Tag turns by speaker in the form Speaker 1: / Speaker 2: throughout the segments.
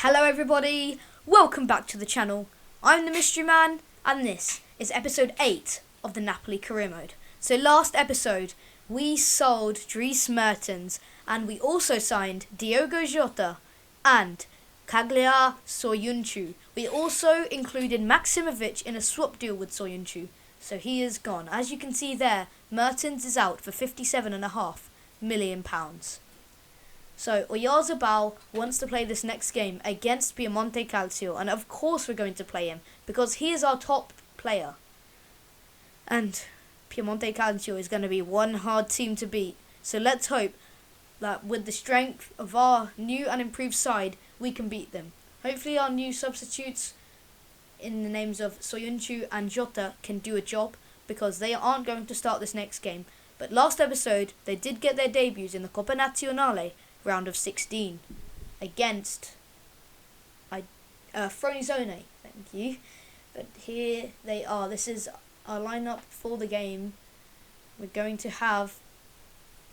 Speaker 1: Hello everybody, welcome back to the channel. I'm the Mystery Man and this is episode 8 of the Napoli career mode. So last episode we sold Dries Mertens and we also signed Diogo Jota and Cagliari Soyuncu. We also included Maximovic in a swap deal with Soyuncu, so he is gone. As you can see there, Mertens is out for £57.5 million. So Oyarzabal wants to play this next game against Piemonte Calcio, and of course we're going to play him because he is our top player. And Piemonte Calcio is going to be one hard team to beat. So let's hope that with the strength of our new and improved side, we can beat them. Hopefully our new substitutes in the names of Soyuncu and Jota can do a job because they aren't going to start this next game. But last episode, they did get their debuts in the Coppa Nazionale round of 16 against Fronizone, thank you. But here they are. This is our lineup for the game. We're going to have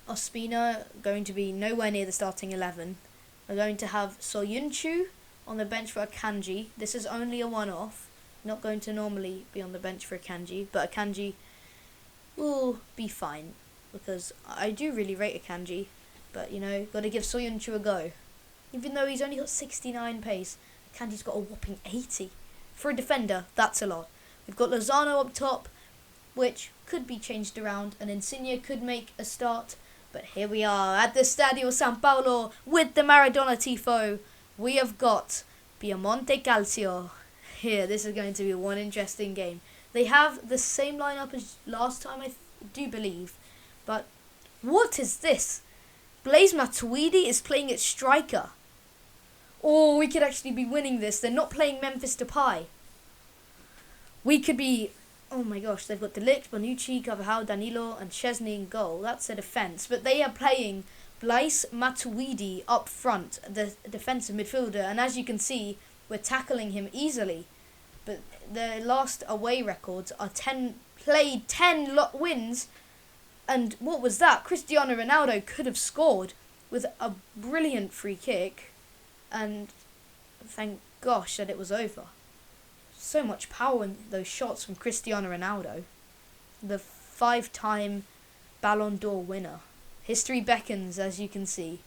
Speaker 1: Ospina going to be nowhere near the starting 11. We're going to have Soyuncu on the bench for Akanji. This is only a one-off. Not going to normally be on the bench for Akanji, but Akanji will be fine because I do really rate Akanji. But, you know, got to give Soyuncu a go. Even though he's only got 69 pace, Akanji's got a whopping 80. For a defender, that's a lot. We've got Lozano up top, which could be changed around, and Insigne could make a start. But here we are at the Stadio San Paolo with the Maradona tifo. We have got Piemonte Calcio. Here, this is going to be one interesting game. They have the same lineup as last time, I do believe. But what is this? Blaise Matuidi is playing at striker. Oh, we could actually be winning this. They're not playing Memphis Depay. We could be... Oh my gosh, they've got De Ligt, Bonucci, Carvajal, Danilo and Szczesny in goal. That's a defence. But they are playing Blaise Matuidi up front, the defensive midfielder. And as you can see, we're tackling him easily. But their last away records are 10 wins. And what was that? Cristiano Ronaldo could have scored with a brilliant free kick. And thank gosh that it was over. So much power in those shots from Cristiano Ronaldo. The 5-time Ballon d'Or winner. History beckons, as you can see.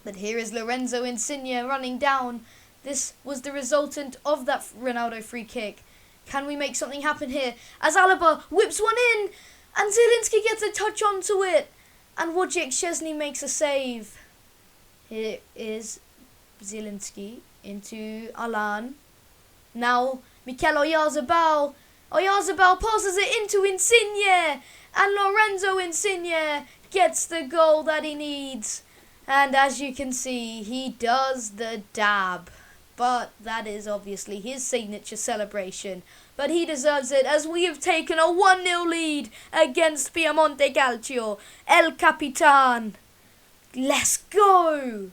Speaker 1: But here is Lorenzo Insigne running down. This was the resultant of that Ronaldo free kick. Can we make something happen here? As Alaba whips one in. And Zielinski gets a touch onto it. And Wojciech Szczesny makes a save. Here is Zielinski into Alan. Now Mikel Oyarzabal. Oyarzabal passes it into Insigne. And Lorenzo Insigne gets the goal that he needs. And as you can see, he does the dab. But that is obviously his signature celebration. But he deserves it as we have taken a 1-0 lead against Piemonte Calcio. El Capitan. Let's go!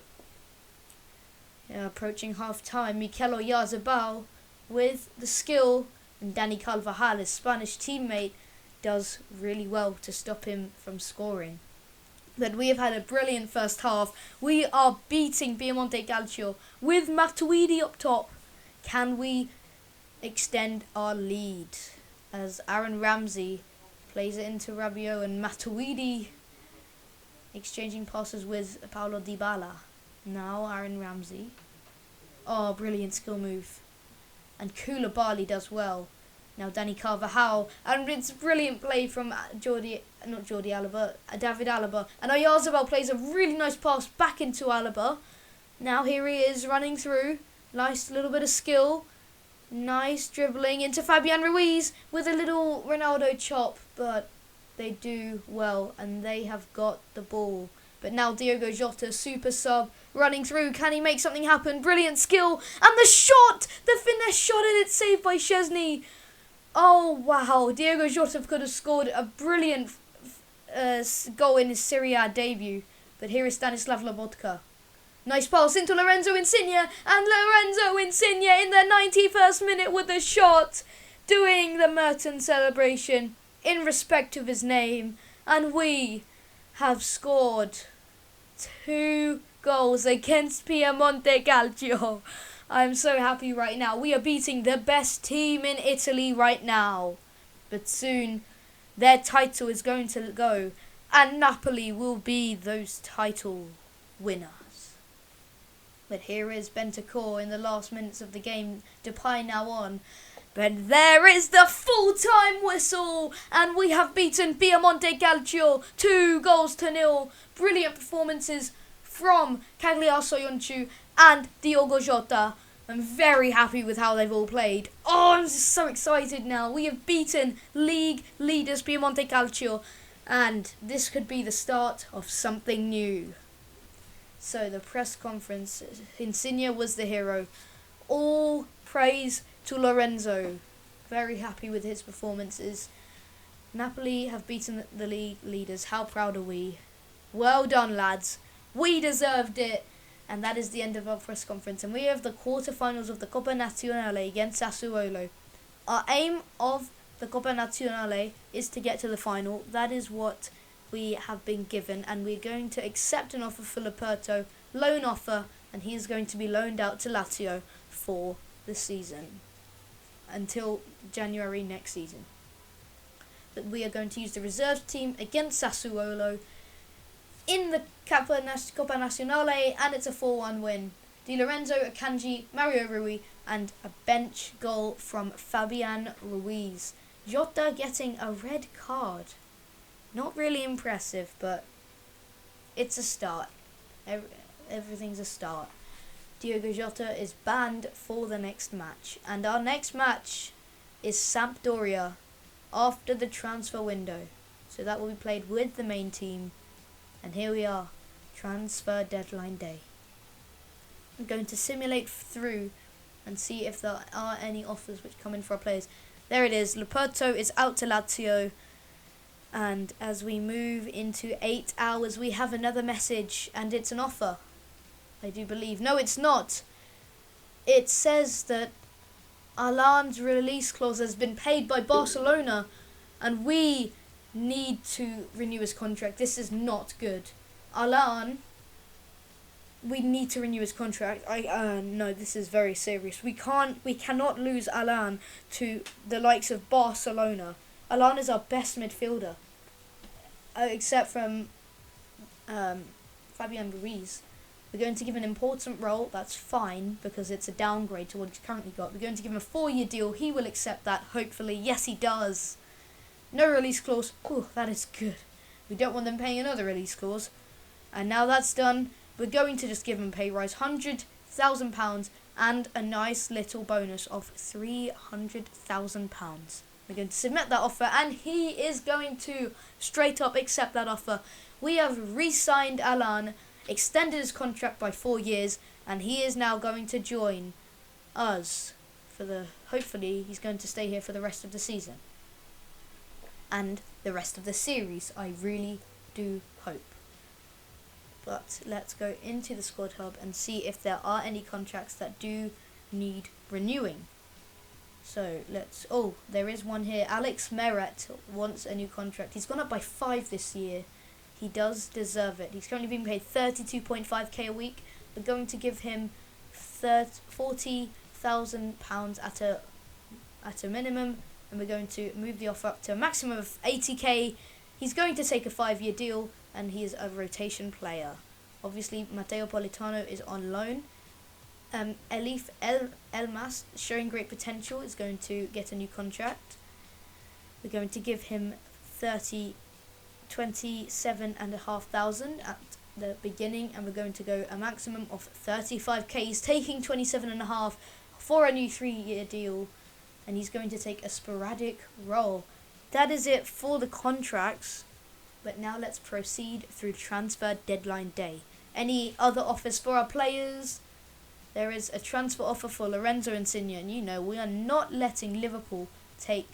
Speaker 1: Yeah, approaching half-time, Mikel Oyarzabal with the skill. And Dani Carvajal, his Spanish teammate, does really well to stop him from scoring. But we have had a brilliant first half. We are beating Piemonte Calcio with Matuidi up top. Can we extend our lead? As Aaron Ramsey plays it into Rabiot and Matuidi exchanging passes with Paulo Dybala. Now Aaron Ramsey. Oh, brilliant skill move. And Koulibaly does well. Now Dani Carvajal, and it's brilliant play from David Alaba. And Oyarzabal plays a really nice pass back into Alaba. Now here he is running through. Nice little bit of skill. Nice dribbling into Fabian Ruiz with a little Ronaldo chop. But they do well and they have got the ball. But now Diogo Jota, super sub, running through. Can he make something happen? Brilliant skill. And the shot! The finesse shot, and it's saved by Szczesny. Oh, wow. Diogo Jota could have scored a brilliant goal in his Serie A debut. But here is Stanislav Lobotka. Nice pass into Lorenzo Insigne. And Lorenzo Insigne in the 91st minute with a shot. Doing the Mertens celebration in respect of his name. And we have scored 2 goals against Piemonte Calcio. I'm so happy right now. We are beating the best team in Italy right now. But soon, their title is going to go, and Napoli will be those title winners. But here is Bentancur in the last minutes of the game. Depay now on. But there is the full-time whistle, and we have beaten Piemonte Calcio 2-0. Brilliant performances from Cagliari Soyuncu and Diogo Jota. I'm very happy with how they've all played. Oh, I'm just so excited now. We have beaten league leaders Piemonte Calcio, and this could be the start of something new. So the press conference, Insigne was the hero. All praise to Lorenzo. Very happy with his performances. Napoli have beaten the league leaders. How proud are we? Well done, lads. We deserved it. And that is the end of our press conference. And we have the quarterfinals of the Coppa Nazionale against Sassuolo. Our aim of the Coppa Nazionale is to get to the final. That is what we have been given. And we're going to accept an offer for Leperto, loan offer, and he is going to be loaned out to Lazio for the season until January next season. But we are going to use the reserve team against Sassuolo in the Coppa Nazionale, and it's a 4-1 win. Di Lorenzo, Akanji, Mario Rui, and a bench goal from Fabian Ruiz. Jota getting a red card. Not really impressive, but it's a start. Everything's a start. Diogo Jota is banned for the next match. And our next match is Sampdoria after the transfer window. So that will be played with the main team. And here we are, transfer deadline day. I'm going to simulate through and see if there are any offers which come in for our players. There it is. Leperto is out to Lazio. And as we move into 8 hours, we have another message, and it's an offer. I do believe. No, it's not. It says that Alan's release clause has been paid by Barcelona, and we need to renew his contract. This is not good. Alan, we need to renew his contract. No, this is very serious. We cannot lose Alan to the likes of Barcelona. Alan is our best midfielder, except from Fabian Ruiz. We're going to give an important role. That's fine, because it's a downgrade to what he's currently got. We're going to give him a 4-year deal. He will accept that, hopefully. Yes, he does. No release clause. Ooh, that is good. We don't want them paying another release clause. And now that's done, we're going to just give him a pay rise. £100,000 and a nice little bonus of £300,000. We're going to submit that offer, and he is going to straight up accept that offer. We have re-signed Alan, extended his contract by 4 years, and he is now going to join us hopefully he's going to stay here for the rest of the season and the rest of the series. I really do hope. But let's go into the squad hub and see if there are any contracts that do need renewing. So there is one here. Alex Meret wants a new contract. He's gone up by 5 this year. He does deserve it. He's currently being paid £32.5k a week. We're going to give him £40,000 at a minimum, and we're going to move the offer up to a maximum of 80k. He's going to take a 5-year deal, and he is a rotation player. Obviously, Matteo Politano is on loan. Elif Elmas, showing great potential, is going to get a new contract. We're going to give him 27,500 at the beginning, and we're going to go a maximum of 35k. He's taking 27.5 for a new 3-year deal, and he's going to take a sporadic role. That is it for the contracts. But now let's proceed through transfer deadline day. Any other offers for our players? There is a transfer offer for Lorenzo Insigne, and we are not letting Liverpool take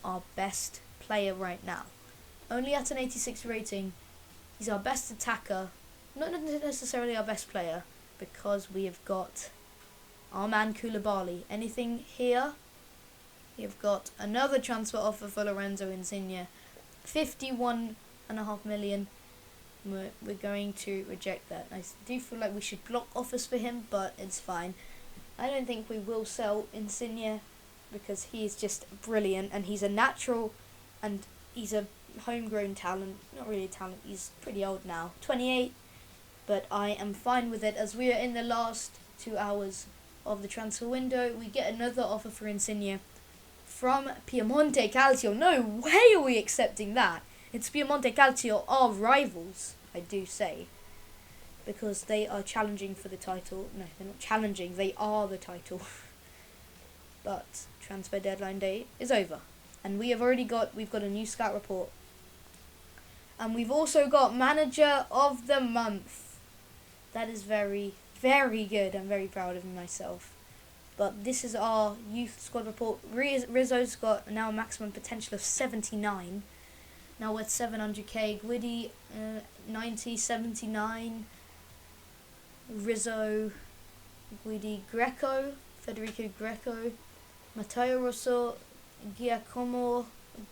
Speaker 1: our best player right now. Only at an 86 rating. He's our best attacker, not necessarily our best player, because we have got our man Koulibaly. Anything here? We have got another transfer offer for Lorenzo Insigne, 51.5 million. we're going to reject that. I do feel like we should block offers for him, but it's fine. I don't think we will sell Insigne because he's just brilliant and he's a natural and he's a homegrown talent. Not really a talent, he's pretty old now, 28, but I am fine with it as we are in the last 2 hours of the transfer window. We get another offer for Insigne from Piemonte Calcio. No way are we accepting that. It's Piemonte Calcio, our rivals, I do say, because they are challenging for the title. No, they're not challenging, they are the title. But transfer deadline day is over, and we've got a new scout report, and we've also got manager of the month. That is very, very good. I'm very proud of myself. But this is our youth squad report. Rizzo's got now a maximum potential of 79. Now with 700k. Guidi 90, 79. Rizzo, Guidi, Federico Greco, Matteo Rosso, Giacomo,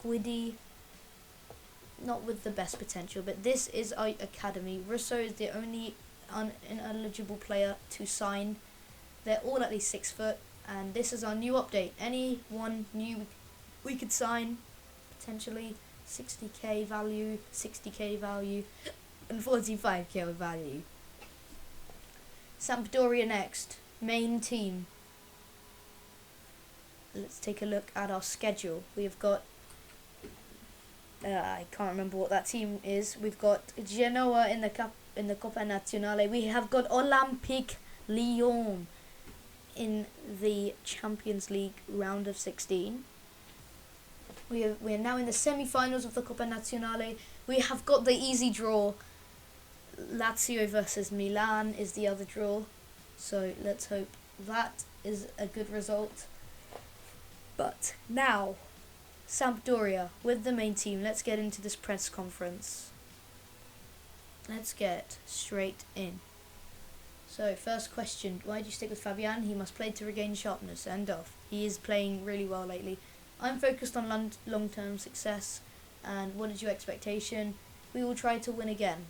Speaker 1: Guidi. Not with the best potential, but this is our academy. Russo is the only ineligible player to sign. They're all at least 6 foot, and this is our new update. Anyone new we could sign, potentially 60k value, 60k value, and 45k value. Sampdoria next, main team. Let's take a look at our schedule. We have got I can't remember what that team is. We've got Genoa in the Coppa Nazionale. We have got Olympique Lyon in the Champions League round of 16. We are now in the semi-finals of the Coppa Nazionale. We have got the easy draw. Lazio versus Milan is the other draw. So let's hope that is a good result. But now, Sampdoria with the main team. Let's get into this press conference. Let's get straight in. So, first question. Why do you stick with Fabian? He must play to regain sharpness. End of. He is playing really well lately. I'm focused on long-term success. And what is your expectation? We will try to win again.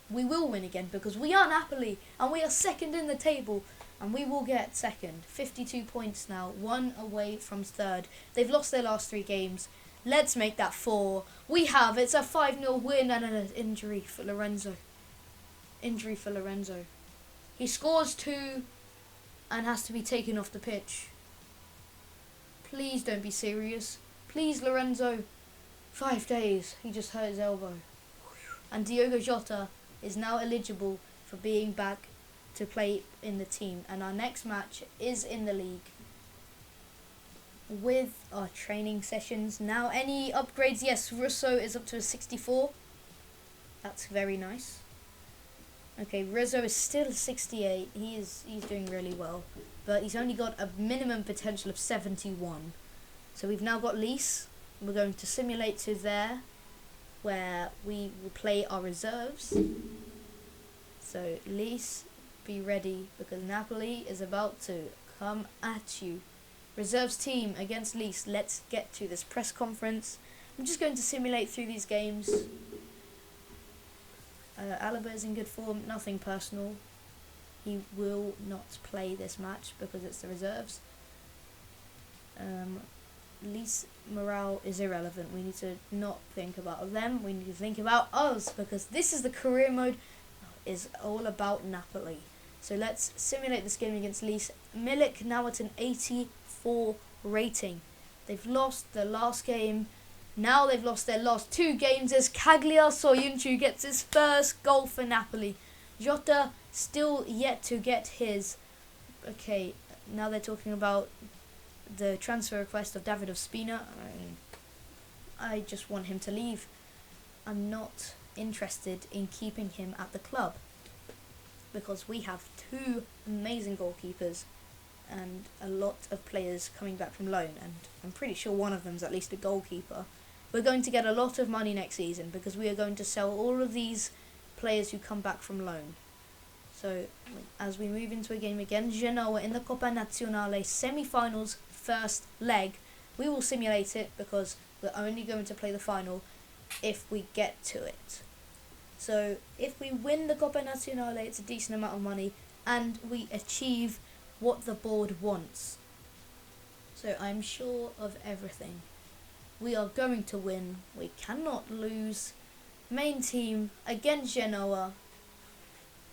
Speaker 1: We will win again because we are Napoli. And we are second in the table. And we will get second. 52 points now. 1 away from third. They've lost their last 3 games. Let's make that 4. We have. It's a 5-0 win and an injury for Lorenzo. He scores 2 and has to be taken off the pitch. Please don't be serious. Please, Lorenzo. 5 days. He just hurt his elbow. And Diogo Jota is now eligible for being back to play in the team. And our next match is in the league with our training sessions. Now, any upgrades? Yes, Russo is up to a 64. That's very nice. Okay, Rizzo is still 68. He's doing really well. But he's only got a minimum potential of 71. So we've now got Lise. We're going to simulate to there, where we will play our reserves. So Lise, be ready, because Napoli is about to come at you. Reserves team against Lise. Let's get to this press conference. I'm just going to simulate through these games. Alaba is in good form, nothing personal. He will not play this match because it's the reserves. Lise morale is irrelevant. We need to not think about them. We need to think about us because this is the career mode. Is all about Napoli. So let's simulate this game against Lise. Milik now at an 84 rating. They've lost their last game. Now they've lost their last 2 games as Cagliari Soyuncu gets his first goal for Napoli. Jota still yet to get his. Okay, now they're talking about the transfer request of David Ospina. I just want him to leave. I'm not interested in keeping him at the club because we have 2 amazing goalkeepers and a lot of players coming back from loan, and I'm pretty sure one of them's at least a goalkeeper. We're going to get a lot of money next season because we are going to sell all of these players who come back from loan. So as we move into a game against Genoa in the Coppa Nazionale semi-finals first leg, we will simulate it because we're only going to play the final if we get to it. So if we win the Coppa Nazionale, it's a decent amount of money, and we achieve what the board wants. So I'm sure of everything. We are going to win. We cannot lose. Main team against Genoa.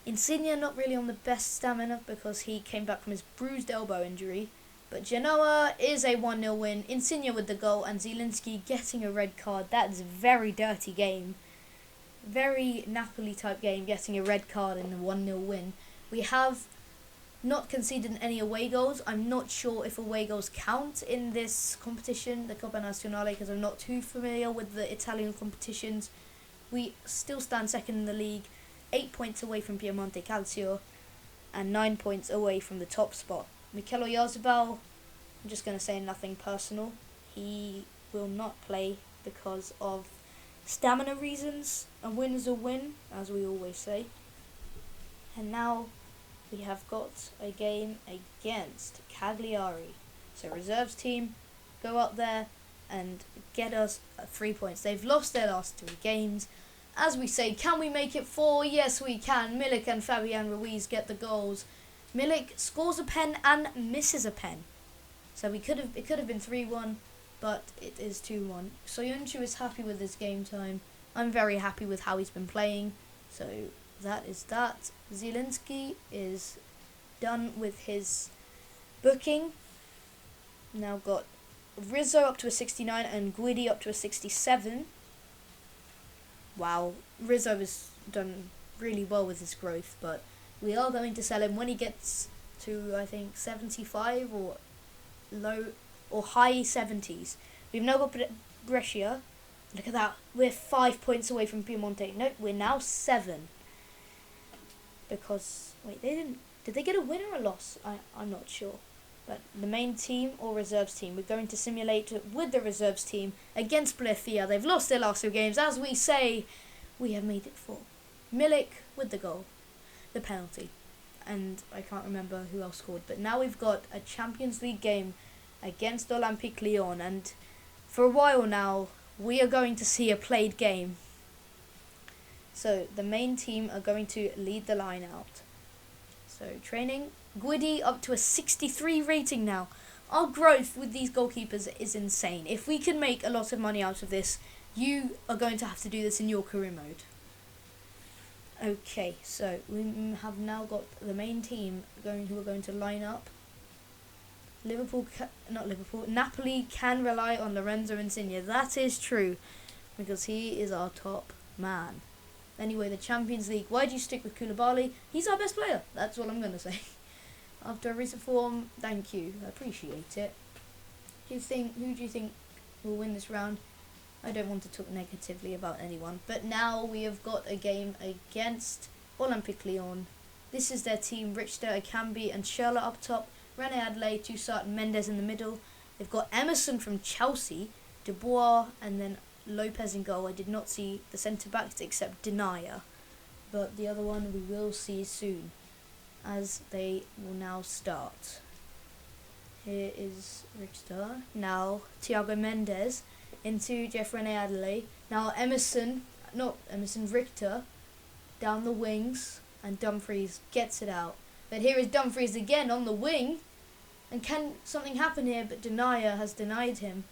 Speaker 1: Insigne not really on the best stamina because he came back from his bruised elbow injury. But Genoa is a 1-0 win. Insigne with the goal and Zielinski getting a red card. That is a very dirty game. Very Napoli type game, getting a red card in a 1-0 win. We have not conceded any away goals. I'm not sure if away goals count in this competition, the Coppa Nazionale, because I'm not too familiar with the Italian competitions. We still stand second in the league, 8 points away from Piemonte Calcio, and 9 points away from the top spot. Mikel Oyarzabal, I'm just going to say nothing personal. He will not play because of stamina reasons. A win is a win, as we always say. And now we have got a game against Cagliari. So reserves team, go out there and get us 3 points. They've lost their last 3 games. As we say, can we make it 4? Yes, we can. Milik and Fabian Ruiz get the goals. Milik scores a pen and misses a pen. So it could have been 3-1, but it is 2-1. Soyuncu is happy with his game time. I'm very happy with how he's been playing. So that is that. Zielinski is done with his booking. Now got Rizzo up to a 69 and Guidi up to a 67. Wow, Rizzo has done really well with his growth, but we are going to sell him when he gets to, I think, 75 or low or high 70s. We've now got Brescia. Look at that. We're 5 points away from Piemonte. No, we're now 7. Because, wait, did they get a win or a loss? I'm not sure. But the main team or reserves team, we're going to simulate with the reserves team against Brescia. They've lost their last 2 games. As we say, we have made it 4. Milik with the goal. The penalty. And I can't remember who else scored. But now we've got a Champions League game against Olympique Lyon. And for a while now, we are going to see a played game. So the main team are going to lead the line out. So training. Guidi up to a 63 rating now. Our growth with these goalkeepers is insane. If we can make a lot of money out of this, you are going to have to do this in your career mode. Okay, so we have now got the main team who are going to line up. Napoli can rely on Lorenzo Insigne. That is true, because he is our top man. Anyway, the Champions League. Why do you stick with Koulibaly? He's our best player. That's all I'm going to say. After a recent form, thank you. I appreciate it. Who do you think will win this round? I don't want to talk negatively about anyone. But now we have got a game against Olympique Lyon. This is their team. Richter, Akambi and Schürrle up top. René Adelaide, Toussaint and Mendes in the middle. They've got Emerson from Chelsea, Dubois and then Lopez in goal. I did not see the centre-backs except Denier. But the other one we will see soon, as they will now start. Here is Richter. Now Thiago Mendes into Jeff René Adelaide. Now Richter down the wings, and Dumfries gets it out. But here is Dumfries again on the wing. And can something happen here? But Denier has denied him.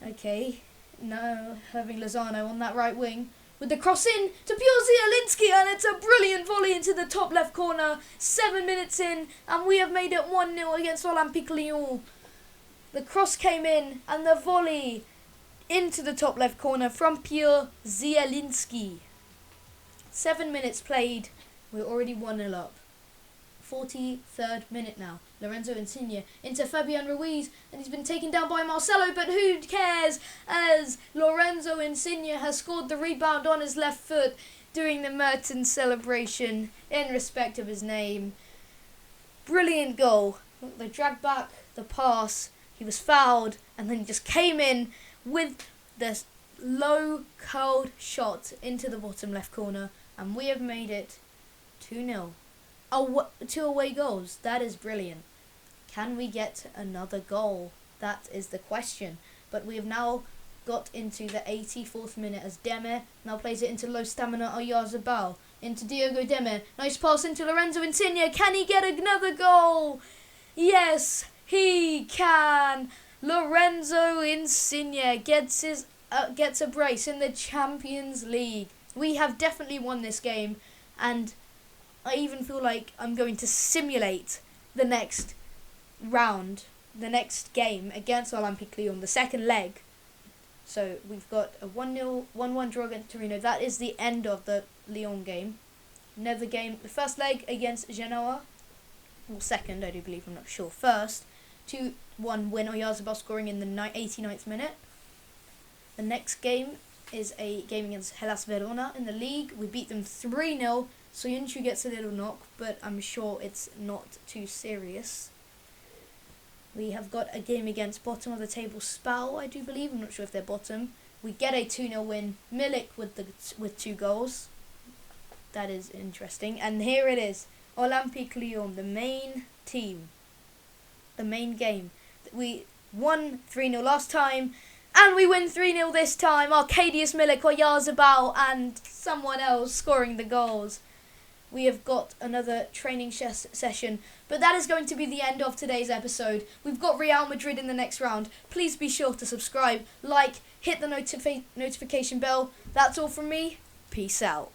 Speaker 1: Okay, now having Lozano on that right wing. With the cross in to Pure Zielinski, and it's a brilliant volley into the top left corner. 7 minutes in, and we have made it 1-0 against Olympique Lyon. The cross came in, and the volley into the top left corner from Pure Zielinski. 7 minutes played, we're already 1-0 up. 43rd minute now. Lorenzo Insigne into Fabian Ruiz, and he's been taken down by Marcelo, but who cares, as Lorenzo Insigne has scored the rebound on his left foot, doing the Mertens celebration in respect of his name. Brilliant goal. They dragged back the pass, he was fouled, and then he just came in with the low curled shot into the bottom left corner, and we have made it 2-0. 2 away goals. That is brilliant. Can we get another goal? That is the question. But we have now got into the 84th minute as Deme now plays it into low stamina Oyarzabal. Into Diogo Deme. Nice pass into Lorenzo Insigne. Can he get another goal? Yes, he can. Lorenzo Insigne gets a brace in the Champions League. We have definitely won this game, and I even feel like I'm going to simulate the next round, the next game against Olympique Lyon, the second leg. So we've got a 1-1 draw against Torino. That is the end of the Lyon game. Another game, the first leg against Genoa, or second, I do believe, I'm not sure. First, 2-1 win, Oyarzabal scoring in the 89th minute. The next game is a game against Hellas Verona in the league. We beat them 3-0. Soyuncu gets a little knock, but I'm sure it's not too serious. We have got a game against bottom of the table Spal, I do believe. I'm not sure if they're bottom. We get a 2-0 win. Milik with 2 goals. That is interesting. And here it is. Olympique Lyon, the main team. The main game. We won 3-0 last time. And we win 3-0 this time. Arkadiusz Milik, Oyarzabal, and someone else scoring the goals. We have got another training session. But that is going to be the end of today's episode. We've got Real Madrid in the next round. Please be sure to subscribe, like, hit the notification bell. That's all from me. Peace out.